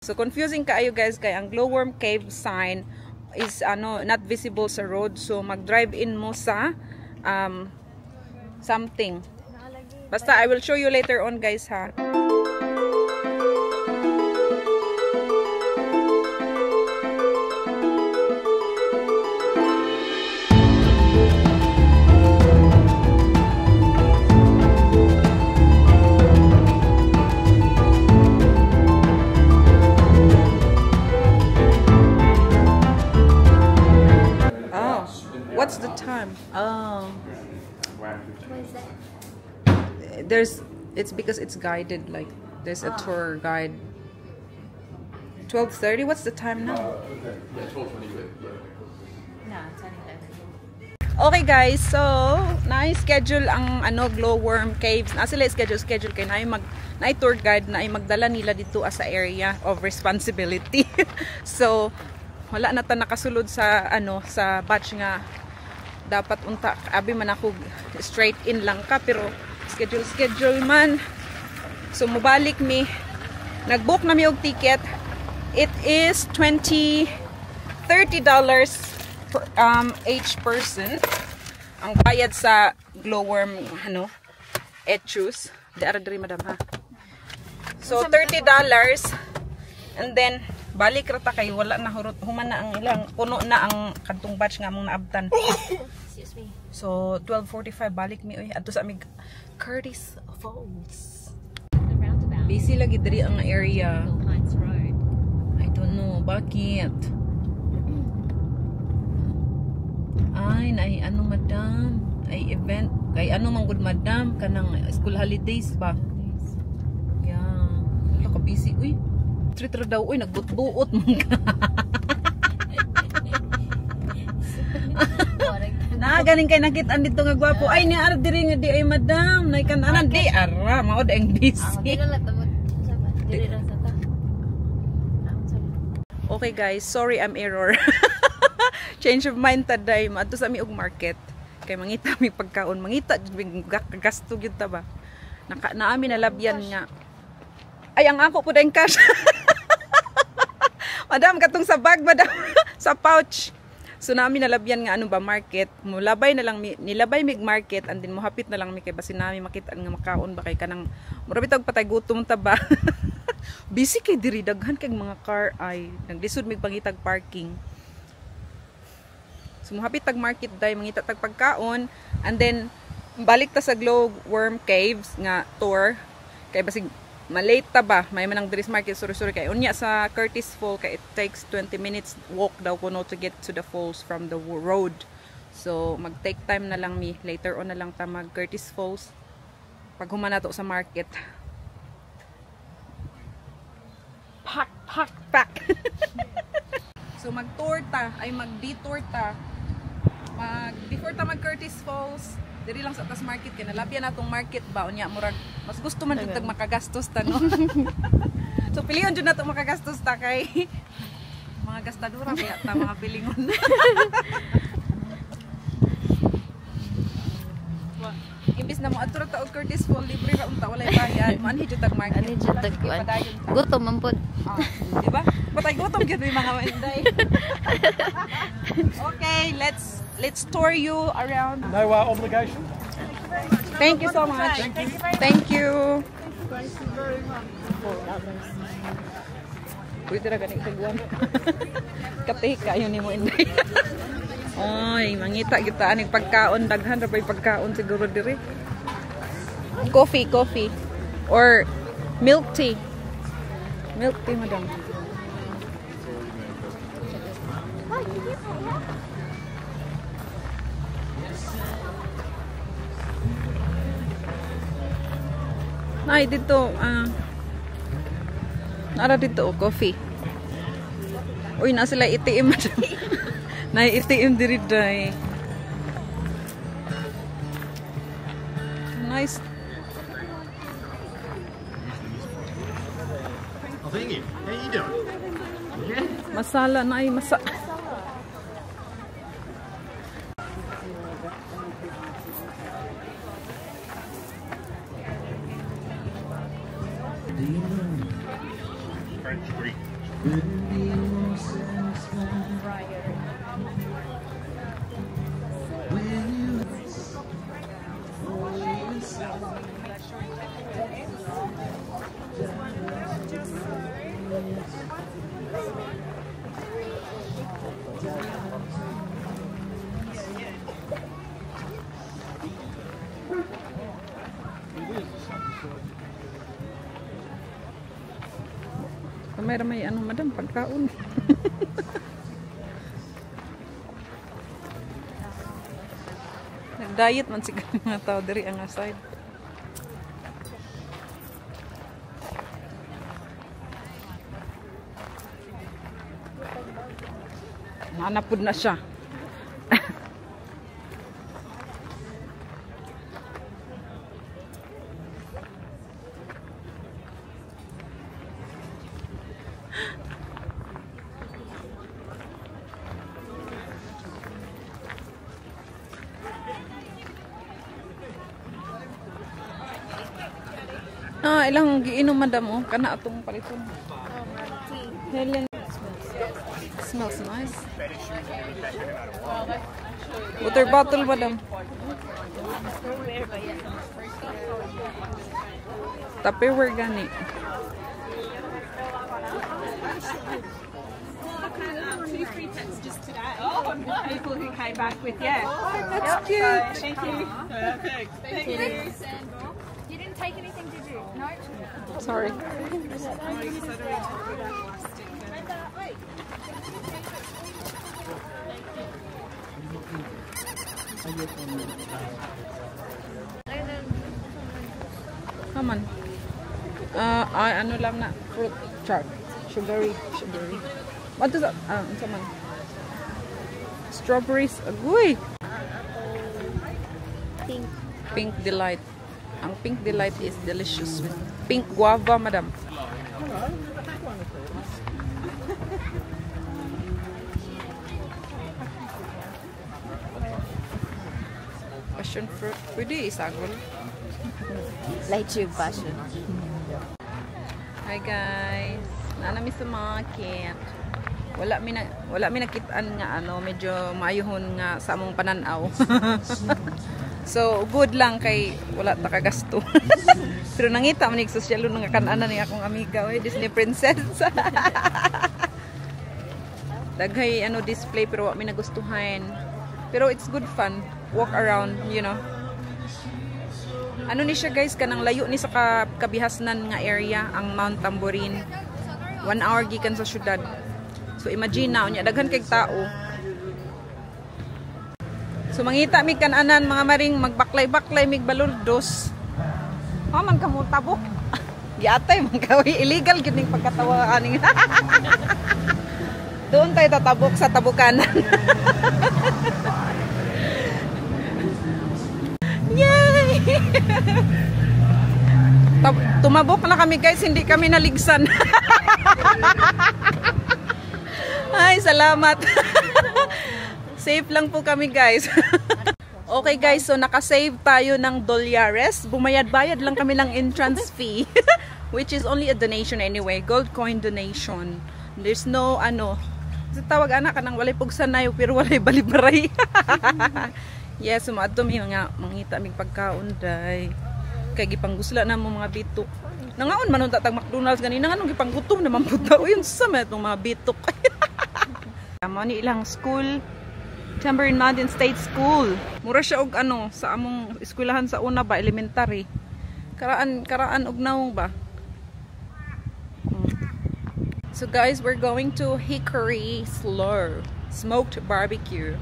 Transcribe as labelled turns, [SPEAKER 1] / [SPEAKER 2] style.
[SPEAKER 1] So confusing kaayo guys kay ang Glowworm Cave sign is not visible sa road. So mag-drive in mo sa something. Basta I will show you later on guys ha. What's the time? Oh.
[SPEAKER 2] What is that?
[SPEAKER 1] It's because it's guided, like there's a tour guide. 12:30. What's the time now?
[SPEAKER 2] Okay. Yeah, 12:20.
[SPEAKER 3] No, it's only 11.
[SPEAKER 1] Okay guys, so na-schedule ang Glowworm Caves. Na sila schedule kay na tour guide na ay magdala nila dito sa area of responsibility. So wala na ta nakasulod sa sa batch nga dapat unta abi man ako straight in lang ka pero schedule man. So mobalik mi, nagbook na mi og ticket. It is $30 per, each person ang bayad sa Glowworm etus diri madam ha. So $30 and then balik rata kay wala na human na ang ilang puno na ang kadtong batch nga among naabtan.
[SPEAKER 3] Excuse me.
[SPEAKER 1] So 12:45 balik mi oy adto sa amig Curtis Falls.
[SPEAKER 3] The roundabout.
[SPEAKER 1] Busy lagi diri ang area.
[SPEAKER 3] Heights Road.
[SPEAKER 1] I don't know bakit. Ay madam, ay event kay man good madam kanang school holidays ba. Yeah. Wala ka busy uy. Tritra daw, uy, nagbut-buot mo ka. Ganing kay nakitaan dito nga gwapo. Ay, ni ara diri nga di ay madam. Nay kananan di ara, mao daing busy. Okay guys, sorry I'm error. Change of mind taday, maadto sa mi og market. Kay mangita mi pagkaon, mangita gasto gyud ta ba. Naami nalabyan nga. Ay, ang ako po dahil cash. Madam, katong sa bag, madam. Sa pouch. So, namin nalabyan nga market. Mulabay na lang, nilabay mig market, and then muhapit na lang mi kay basin namin makita nga makaon ba kay kanang murabit og patay gutom ta ba. Busy kay diri daghan kay mga car ay naglisod mig pangitag parking. So, muhapit tag market day, mangita tag pagkaon, and then balik ta sa Glowworm Caves nga tour. Kay basig malate ta ba, may manang Dries Market suri-suri kay unya sa Curtis Falls kay it takes 20 minutes walk daw kuno to get to the falls from the road. So mag-take time na lang mi, later on na lang ta mag Curtis Falls pag human nato sa market. Pack. So mag-tour ta, ay mag-detour ta. Before ta mag Curtis Falls, diri lang sa tas market kay nalabyan natong market ba unya murag mas gusto man jud tag makagastos ta no. So piliyon jud nato makagastos ta kay mga gastadura kaya ta mga pilingon. Imbis na mo adto ta og Curtis Falls libre ra unta walay bayad, manhi jud tag market.
[SPEAKER 3] Ani jud tag kuan. Gutom man pod.
[SPEAKER 1] Di ba? Patay gutom gyud mga wenday. Okay, let's tour you around.
[SPEAKER 4] No obligation.
[SPEAKER 1] Thank you so much. Thank you.
[SPEAKER 4] Thank you very much.
[SPEAKER 1] Pwede ra gani kagwan. Kapih kayo nimo inday. Oy, mangita kita aning pagkaon daghan ra bay pagkaon siguro diri. Coffee or milk tea. Milk tea madam. Ay, dito, nara dito, coffee. Uy, na sila ATM. Na ATM diri day. Nice.
[SPEAKER 4] Oh, thank you. How you doing?
[SPEAKER 1] Masala na ay
[SPEAKER 4] French Greek.
[SPEAKER 1] May ano madam pagkaon. Nag-diet man siguro mga tao diri ang aside. Nanapod na siya. Ilang giinom madam oh, kana atong paliton. Helen smells nice. Water bottle madam. Tupperware gani.
[SPEAKER 5] Two free pets just today. Oh, nice. People who came back with, yeah.
[SPEAKER 1] Oh, that's cute.
[SPEAKER 5] Thank you. Perfect. Thank you.
[SPEAKER 3] You didn't take anything, did you? No?
[SPEAKER 1] Sorry. Come on. Ano lang na fruit chart. Sugary. What is that? Come on. Strawberries. Agoy. Pink delight. Ang pink delight is delicious with pink guava, madam. Passion fruit. Pwede isagol.
[SPEAKER 3] Lychee passion.
[SPEAKER 1] Hi guys. Naanami sa market. Wala mi nakitaan nga ano, medyo maayuhon nga sa among pananaw. So good lang kay wala ta kagasto. Pero nangita man nig social nga kan-ana ni akong amiga, oy Disney princess. Daghay ano display pero wa mi nagustuhan. Pero it's good fun walk around, you know. Ano ni siya guys, kanang layo ni sa kabihasnan nga area ang Mount Tamborin. 1 hour gikan sa syudad. So imagine na unya daghan kay tao. So mangita mi kan-anan mga maring magbaklay-baklay mig balurdos. Man ka mo tabok. Giatay man kawi illegal gid ning pagkatawa aning. Doon tayo tatabok sa tabukanan. Yay! Tumabok na kami guys, hindi kami naligsan. Ay, salamat. Safe lang po kami guys. Okay guys, so nakasave tayo ng $. Bumayad-bayad lang kami ng entrance fee. Which is only a donation anyway. Gold coin donation. There's no ano. Tawag anak ka ng walay pugsanay pero walay balibaray. Yes, sumadto mi nga mangita mig pagkaon day. Kay gipanggusla na mo mga bitok. Nangaon man unta tag McDonald's ganina nganong gipanggutom naman puta. Uyon sa itong mga bitok. Amo ni ilang school. Tamborin Mountain State School. Mura siya og ano sa among eskwelahan sa una ba elementary. Karaan og naong ba. So guys, we're going to Hickory Slow Smoked Barbecue.